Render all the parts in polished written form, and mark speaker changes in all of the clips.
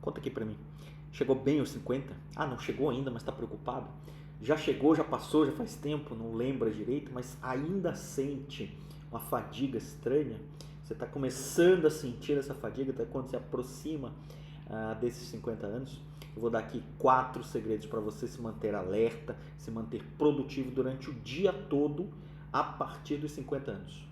Speaker 1: Conta aqui pra mim. Chegou bem aos 50? Ah, não chegou ainda, mas tá preocupado? Já chegou, já passou, já faz tempo, não lembra direito, mas ainda sente uma fadiga estranha? Você está começando a sentir essa fadiga até quando se aproxima desses 50 anos? Eu vou dar aqui 4 segredos para você se manter alerta, se manter produtivo durante o dia todo a partir dos 50 anos.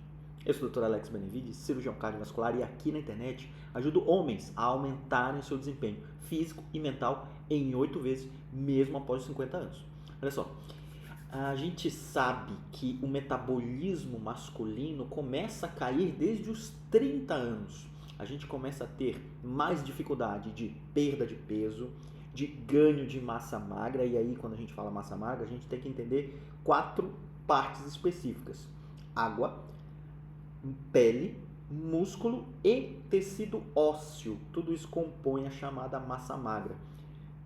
Speaker 1: Eu sou o Dr. Alex Benevides, cirurgião cardiovascular, e aqui na internet ajudo homens a aumentarem seu desempenho físico e mental em 8 vezes, mesmo após os 50 anos. Olha só, a gente sabe que o metabolismo masculino começa a cair desde os 30 anos. A gente começa a ter mais dificuldade de perda de peso, de ganho de massa magra, e aí quando a gente fala massa magra, a gente tem que entender 4 partes específicas: água, pele, músculo e tecido ósseo. Tudo isso compõe a chamada massa magra.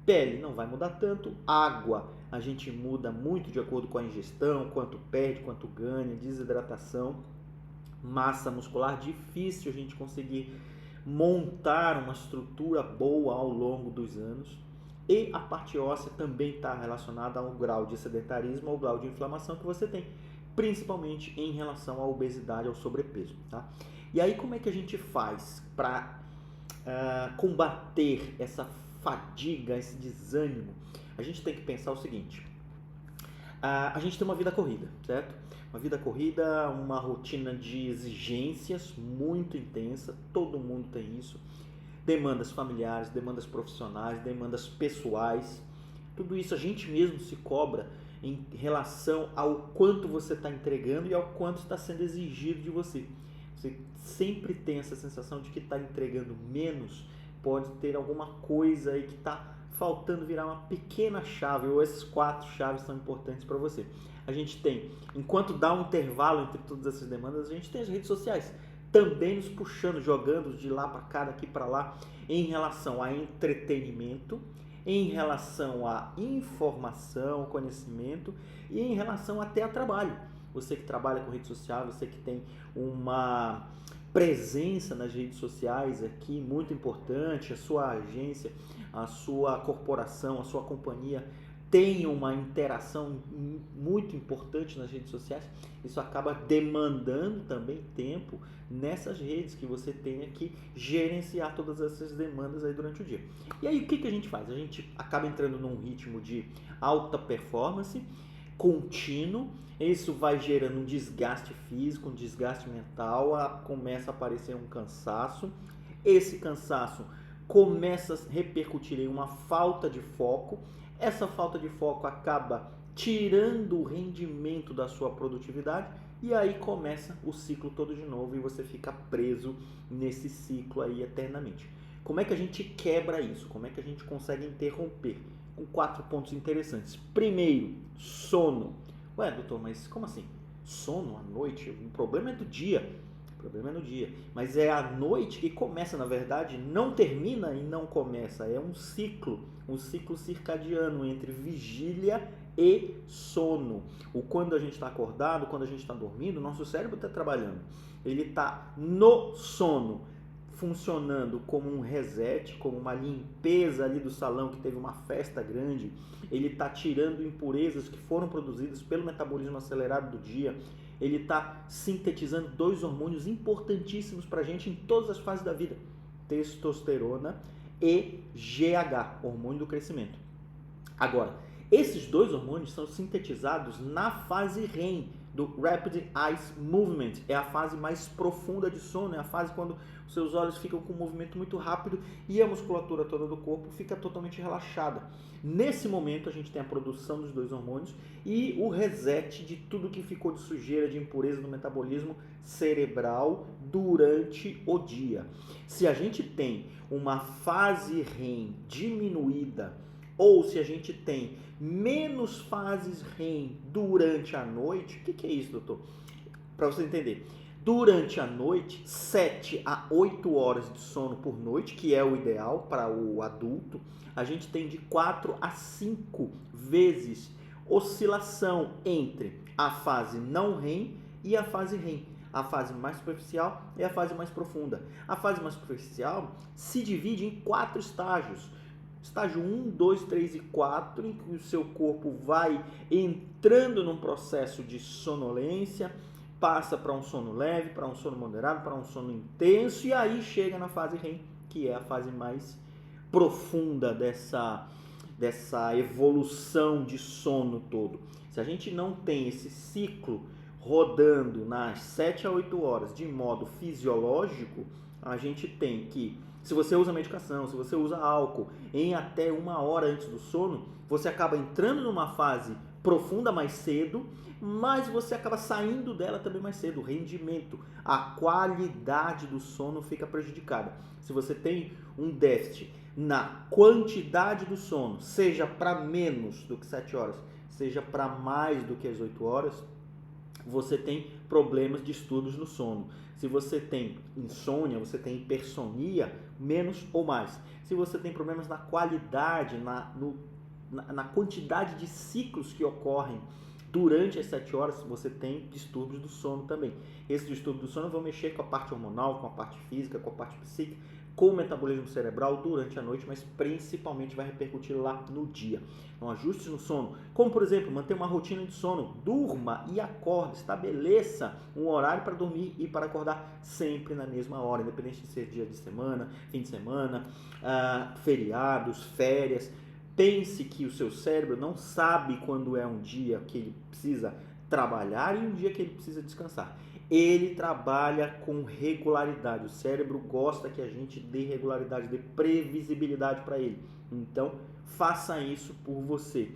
Speaker 1: Pele não vai mudar tanto, água a gente muda muito de acordo com a ingestão, quanto perde, quanto ganha, desidratação. Massa muscular, difícil a gente conseguir montar uma estrutura boa ao longo dos anos. E a parte óssea também está relacionada ao grau de sedentarismo, ao grau de inflamação que você tem, principalmente em relação à obesidade, ao sobrepeso. Tá? E aí como é que a gente faz para combater essa fadiga, esse desânimo? A gente tem que pensar o seguinte: a gente tem uma vida corrida, certo? Uma vida corrida, uma rotina de exigências muito intensa, todo mundo tem isso. Demandas familiares, demandas profissionais, demandas pessoais. Tudo isso a gente mesmo se cobra em relação ao quanto você está entregando e ao quanto está sendo exigido de você. Você sempre tem essa sensação de que está entregando menos, pode ter alguma coisa aí que está faltando virar uma pequena chave, ou essas 4 chaves são importantes para você. A gente tem, enquanto dá um intervalo entre todas essas demandas, a gente tem as redes sociais também nos puxando, jogando de lá para cá, daqui para lá, em relação a entretenimento, em relação a informação, conhecimento e em relação até a trabalho. Você que trabalha com rede social, você que tem uma presença nas redes sociais aqui muito importante, a sua agência, a sua corporação, a sua companhia tem uma interação muito importante nas redes sociais. Isso acaba demandando também tempo nessas redes que você tenha que gerenciar todas essas demandas aí durante o dia. E aí o que a gente faz? A gente acaba entrando num ritmo de alta performance contínuo. Isso vai gerando um desgaste físico, um desgaste mental, começa a aparecer um cansaço. Esse cansaço começa a repercutir em uma falta de foco. Essa falta de foco acaba tirando o rendimento da sua produtividade e aí começa o ciclo todo de novo e você fica preso nesse ciclo aí eternamente. Como é que a gente quebra isso? Como é que a gente consegue interromper? Com 4 pontos interessantes. Primeiro, sono. Ué, doutor, mas como assim? Sono à noite? O problema é do dia. O problema é no dia. Mas é à noite que começa, na verdade, não termina e não começa. É um ciclo circadiano entre vigília e sono. O quando a gente está acordado, quando a gente está dormindo, nosso cérebro está trabalhando. Ele está no sono, funcionando como um reset, como uma limpeza ali do salão que teve uma festa grande. Ele está tirando impurezas que foram produzidas pelo metabolismo acelerado do dia. Ele está sintetizando 2 hormônios importantíssimos para a gente em todas as fases da vida: testosterona e GH, hormônio do crescimento. Agora, esses 2 hormônios são sintetizados na fase REM, do Rapid Eye Movement. É a fase mais profunda de sono, é a fase quando os seus olhos ficam com um movimento muito rápido e a musculatura toda do corpo fica totalmente relaxada. Nesse momento a gente tem a produção dos 2 hormônios e o reset de tudo que ficou de sujeira, de impureza no metabolismo cerebral durante o dia. Se a gente tem uma fase REM diminuída, ou se a gente tem menos fases REM durante a noite, o que é isso, doutor? Para você entender, durante a noite, 7 a 8 horas de sono por noite, que é o ideal para o adulto, a gente tem de 4 a 5 vezes oscilação entre a fase não REM e a fase REM. a fase mais superficial e a fase mais profunda. A fase mais superficial se divide em 4 estágios. Estágio 1, 2, 3 e 4, em que o seu corpo vai entrando num processo de sonolência, passa para um sono leve, para um sono moderado, para um sono intenso, e aí chega na fase REM, que é a fase mais profunda dessa evolução de sono todo. Se a gente não tem esse ciclo rodando nas 7 a 8 horas de modo fisiológico, a gente tem que, se você usa medicação, se você usa álcool em até 1 hora antes do sono, você acaba entrando numa fase profunda mais cedo, mas você acaba saindo dela também mais cedo. O rendimento, a qualidade do sono fica prejudicada. Se você tem um déficit na quantidade do sono, seja para menos do que 7 horas, seja para mais do que as 8 horas, você tem problemas de distúrbios no sono. Se você tem insônia, você tem hipersonia, menos ou mais. Se você tem problemas na qualidade, na quantidade de ciclos que ocorrem durante as 7 horas, você tem distúrbios do sono também. Esses distúrbios do sono vão mexer com a parte hormonal, com a parte física, com a parte psíquica, com o metabolismo cerebral durante a noite, mas principalmente vai repercutir lá no dia. Então, ajustes no sono, como por exemplo, manter uma rotina de sono, durma e acorde, estabeleça um horário para dormir e para acordar sempre na mesma hora, independente de ser dia de semana, fim de semana, feriados, férias. Pense que o seu cérebro não sabe quando é um dia que ele precisa trabalhar e um dia que ele precisa descansar. Ele trabalha com regularidade. O cérebro gosta que a gente dê regularidade, dê previsibilidade para ele. Então, faça isso por você.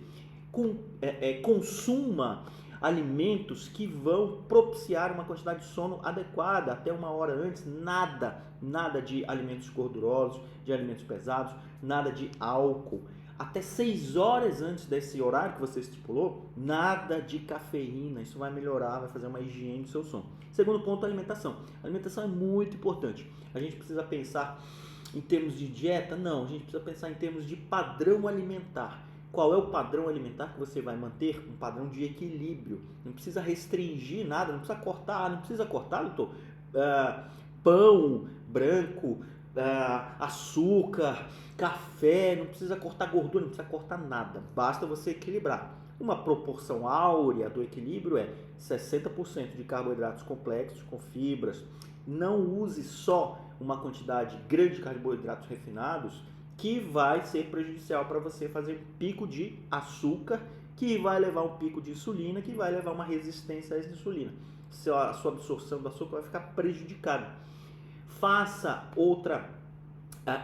Speaker 1: Consuma alimentos que vão propiciar uma quantidade de sono adequada, até 1 hora antes. Nada de alimentos gordurosos, de alimentos pesados, nada de álcool. Até 6 horas antes desse horário que você estipulou, nada de cafeína. Isso vai melhorar, vai fazer uma higiene do seu sono. Segundo ponto, a alimentação. A alimentação é muito importante. A gente precisa pensar em termos de dieta? Não, a gente precisa pensar em termos de padrão alimentar. Qual é o padrão alimentar que você vai manter? Um padrão de equilíbrio. Não precisa restringir nada, não precisa cortar, doutor, pão branco, açúcar, café, não precisa cortar gordura, não precisa cortar nada, basta você equilibrar. Uma proporção áurea do equilíbrio é 60% de carboidratos complexos com fibras. Não use só uma quantidade grande de carboidratos refinados, que vai ser prejudicial para você fazer um pico de açúcar, que vai levar um pico de insulina, que vai levar uma resistência à insulina. A sua absorção do açúcar vai ficar prejudicada. Faça outra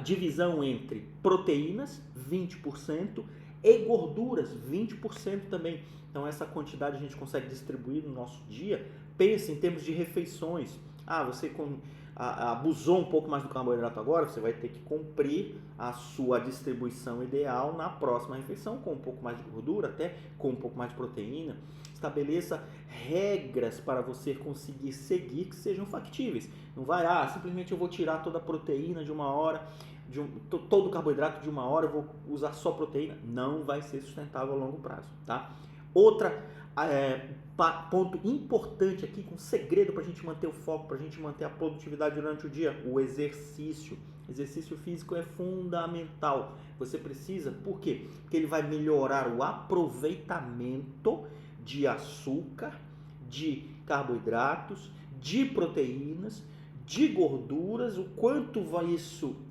Speaker 1: divisão entre proteínas, 20%, e gorduras, 20% também. Então, essa quantidade a gente consegue distribuir no nosso dia. Pense em termos de refeições. Você abusou um pouco mais do carboidrato agora, você vai ter que cumprir a sua distribuição ideal na próxima refeição, com um pouco mais de gordura, até com um pouco mais de proteína. Estabeleça regras para você conseguir seguir que sejam factíveis. Não vai, simplesmente eu vou tirar toda a proteína de 1 hora, todo o carboidrato de 1 hora, eu vou usar só proteína. Não vai ser sustentável a longo prazo, tá? Ponto importante aqui, com segredo para a gente manter o foco, para a gente manter a produtividade durante o dia, o exercício. Exercício físico é fundamental. Você precisa, por quê? Porque ele vai melhorar o aproveitamento de açúcar, de carboidratos, de proteínas, de gorduras, o quanto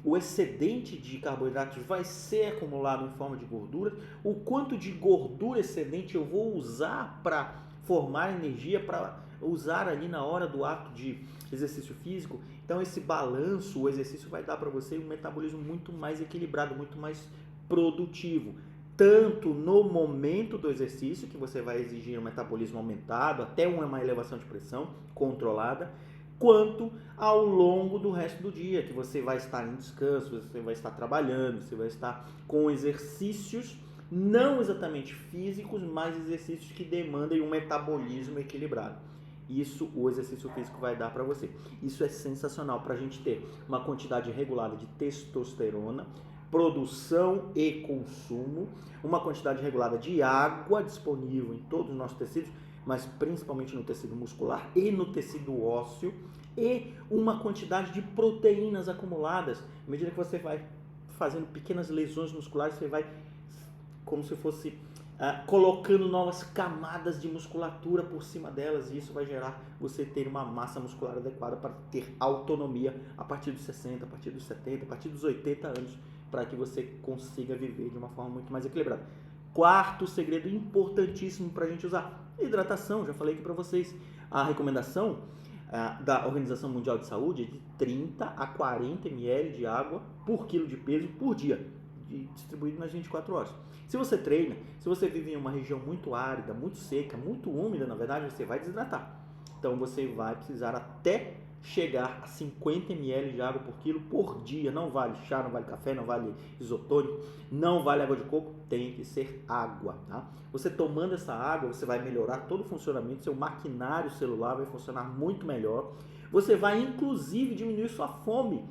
Speaker 1: o excedente de carboidratos vai ser acumulado em forma de gordura, o quanto de gordura excedente eu vou usar para formar energia, para usar ali na hora do ato de exercício físico. Então esse balanço, o exercício vai dar para você um metabolismo muito mais equilibrado, muito mais produtivo. Tanto no momento do exercício, que você vai exigir um metabolismo aumentado, até uma elevação de pressão controlada, quanto ao longo do resto do dia, que você vai estar em descanso, você vai estar trabalhando, você vai estar com exercícios não exatamente físicos, mas exercícios que demandem um metabolismo equilibrado. Isso o exercício físico vai dar para você. Isso é sensacional para a gente ter uma quantidade regulada de testosterona, produção e consumo, uma quantidade regulada de água disponível em todos os nossos tecidos, mas principalmente no tecido muscular e no tecido ósseo, e uma quantidade de proteínas acumuladas. À medida que você vai fazendo pequenas lesões musculares, você vai como se fosse colocando novas camadas de musculatura por cima delas, e isso vai gerar você ter uma massa muscular adequada para ter autonomia a partir dos 60, a partir dos 70, a partir dos 80 anos, para que você consiga viver de uma forma muito mais equilibrada. Quarto segredo importantíssimo para a gente usar: hidratação. Já falei aqui para vocês, a recomendação da Organização Mundial de Saúde é de 30 a 40 ml de água por quilo de peso por dia, distribuído nas 24 horas. Se você treina, se você vive em uma região muito árida, muito seca, muito úmida, na verdade, você vai desidratar. Então você vai precisar até chegar a 50 ml de água por quilo por dia. Não vale chá, não vale café, não vale isotônico, não vale água de coco, tem que ser água, tá? Você tomando essa água, você vai melhorar todo o funcionamento, seu maquinário celular vai funcionar muito melhor. Você vai inclusive diminuir sua fome.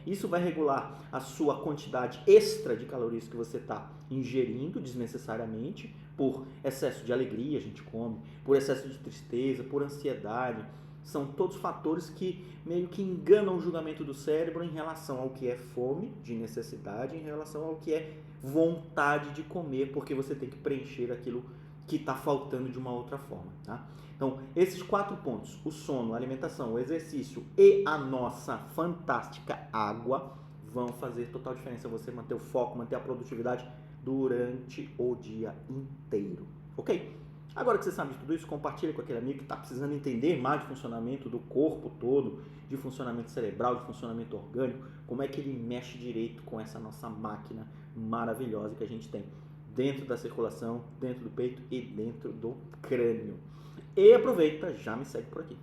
Speaker 1: Isso vai regular a sua quantidade extra de calorias que você está ingerindo desnecessariamente. Por excesso de alegria a gente come, por excesso de tristeza, por ansiedade. São todos fatores que meio que enganam o julgamento do cérebro em relação ao que é fome, de necessidade, em relação ao que é vontade de comer, porque você tem que preencher aquilo que está faltando de uma outra forma, tá? Então, esses 4 pontos, o sono, a alimentação, o exercício e a nossa fantástica água, vão fazer total diferença você manter o foco, manter a produtividade durante o dia inteiro, ok? Agora que você sabe de tudo isso, compartilha com aquele amigo que está precisando entender mais de funcionamento do corpo todo, de funcionamento cerebral, de funcionamento orgânico, como é que ele mexe direito com essa nossa máquina maravilhosa que a gente tem dentro da circulação, dentro do peito e dentro do crânio. E aproveita, já me segue por aqui.